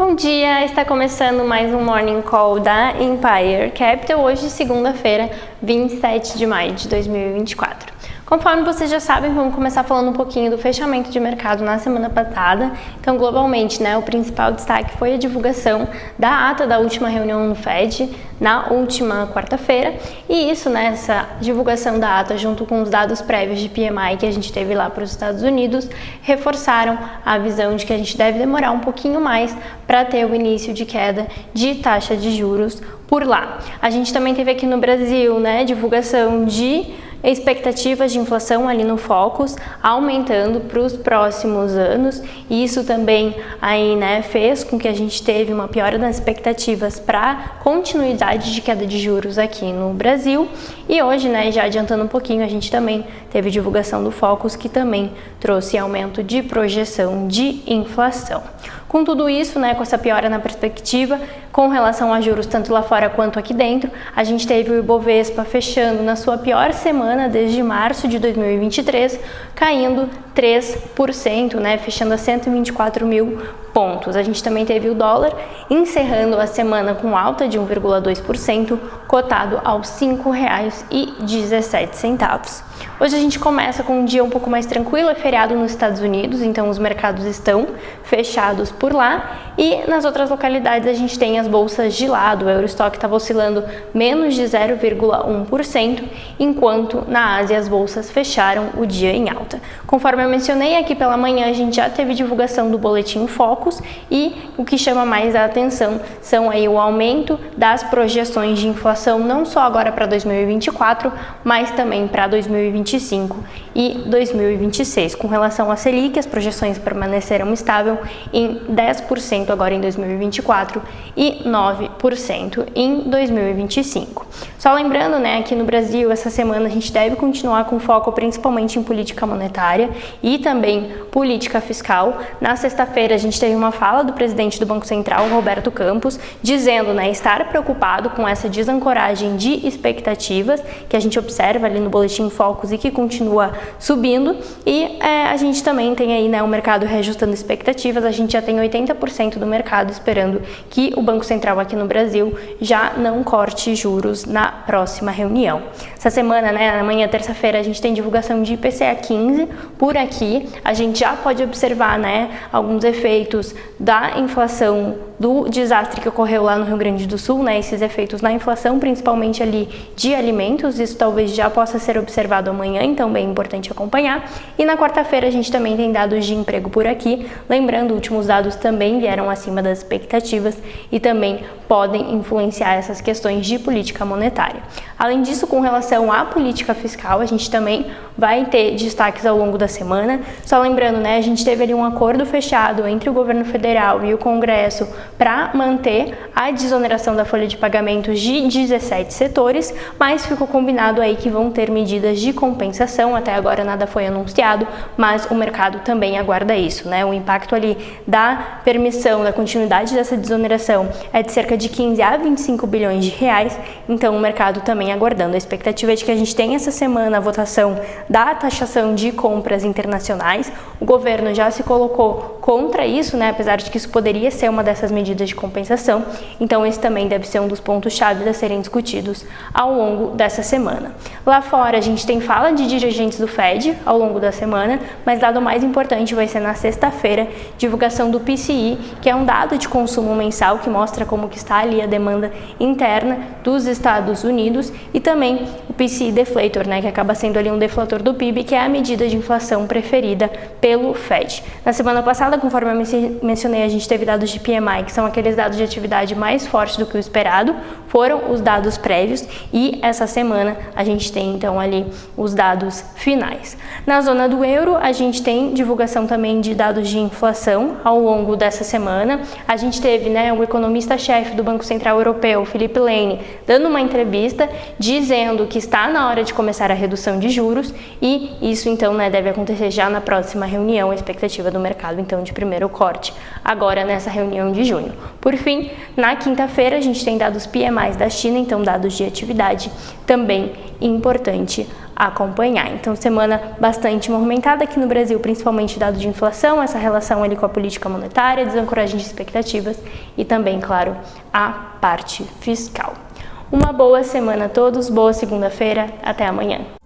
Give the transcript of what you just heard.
Bom dia, está começando mais um Morning Call da Empire Capital, hoje segunda-feira, 27 de maio de 2024. Conforme vocês já sabem, vamos começar falando um pouquinho do fechamento de mercado na semana passada. Então, globalmente, o principal destaque foi a divulgação da ata da última reunião no Fed na última quarta-feira. E isso, essa divulgação da ata, junto com os dados prévios de PMI que a gente teve lá para os Estados Unidos, reforçaram a visão de que a gente deve demorar um pouquinho mais para ter o início de queda de taxa de juros por lá. A gente também teve aqui no Brasil, divulgação de expectativas de inflação ali no Focus aumentando para os próximos anos, e isso também aí, fez com que a gente teve uma piora nas expectativas para continuidade de queda de juros aqui no Brasil. E hoje, já adiantando um pouquinho, a gente também teve divulgação do Focus, que também trouxe aumento de projeção de inflação. Com tudo isso, com essa piora na perspectiva, com relação a juros tanto lá fora quanto aqui dentro, a gente teve o Ibovespa fechando na sua pior semana desde março de 2023, caindo 3%, fechando a 124 mil pontos. A gente também teve o dólar encerrando a semana com alta de 1,2%, cotado aos R$ 5,17. Hoje a gente começa com um dia um pouco mais tranquilo, é feriado nos Estados Unidos, então os mercados estão fechados por lá, e nas outras localidades a gente tem as bolsas de lado. O Eurostock estava oscilando menos de 0,1%, enquanto na Ásia as bolsas fecharam o dia em alta. Conforme eu mencionei aqui pela manhã, a gente já teve divulgação do boletim Focus, e o que chama mais a atenção são aí o aumento das projeções de inflação, não só agora para 2024, mas também para 2025 e 2026. Com relação à Selic, as projeções permaneceram estáveis em 10% agora em 2024 e 9% em 2025. Só lembrando, aqui no Brasil, essa semana a gente deve continuar com foco principalmente em política monetária e também política fiscal. Na sexta-feira a gente teve uma fala do presidente do Banco Central, Roberto Campos, dizendo, estar preocupado com essa desancoragem de expectativas que a gente observa ali no boletim Focus e que continua subindo, e a gente também tem aí, o mercado reajustando expectativas. A gente já tem 80% do mercado esperando que o Banco Central aqui no Brasil já não corte juros na próxima reunião. Essa semana, amanhã, terça-feira, a gente tem divulgação de IPCA 15 por aqui. A gente já pode observar, alguns efeitos da inflação do desastre que ocorreu lá no Rio Grande do Sul, esses efeitos na inflação, principalmente ali de alimentos. Isso talvez já possa ser observado amanhã, então bem importante acompanhar. E na quarta-feira a gente também tem dados de emprego por aqui. Lembrando, últimos dados também vieram acima das expectativas e também podem influenciar essas questões de política monetária. Além disso, com relação à política fiscal, a gente também vai ter destaques ao longo da semana. Só lembrando, a gente teve ali um acordo fechado entre o governo federal e o Congresso para manter a desoneração da folha de pagamentos de 17 setores, mas ficou combinado aí que vão ter medidas de compensação. Até agora nada foi anunciado, mas o mercado também aguarda isso, O impacto ali da permissão, da continuidade dessa desoneração é de cerca de 15 a 25 bilhões de reais, então o mercado também aguardando. A expectativa é de que a gente tenha essa semana a votação da taxação de compras internacionais. O governo já se colocou contra isso, apesar de que isso poderia ser uma dessas medidas de compensação, então esse também deve ser um dos pontos-chave a serem discutidos ao longo dessa semana. Lá fora a gente tem fala de dirigentes do Fed ao longo da semana, mas dado mais importante vai ser na sexta-feira, divulgação do PCI, que é um dado de consumo mensal que mostra como que está ali a demanda interna dos Estados Unidos, e também o PCI Deflator, que acaba sendo ali um deflator do PIB, que é a medida de inflação preferida pelo Fed. Na semana passada, conforme eu mencionei, a gente teve dados de PMI, que são aqueles dados de atividade mais fortes do que o esperado, foram os dados prévios, e essa semana a gente tem então ali os dados finais. Na zona do euro, a gente tem divulgação também de dados de inflação ao longo dessa semana. A gente teve, o economista-chefe do Banco Central Europeu, Philip Lane, dando uma entrevista dizendo que está na hora de começar a redução de juros, e isso então, deve acontecer já na próxima reunião, a expectativa do mercado então de primeiro corte agora nessa reunião de junho. Por fim, na quinta-feira a gente tem dados PMIs da China, então dados de atividade também importante acompanhar. Então, semana bastante movimentada aqui no Brasil, principalmente dados de inflação, essa relação ali com a política monetária, desancoragem de expectativas e também, claro, a parte fiscal. Uma boa semana a todos, boa segunda-feira, até amanhã.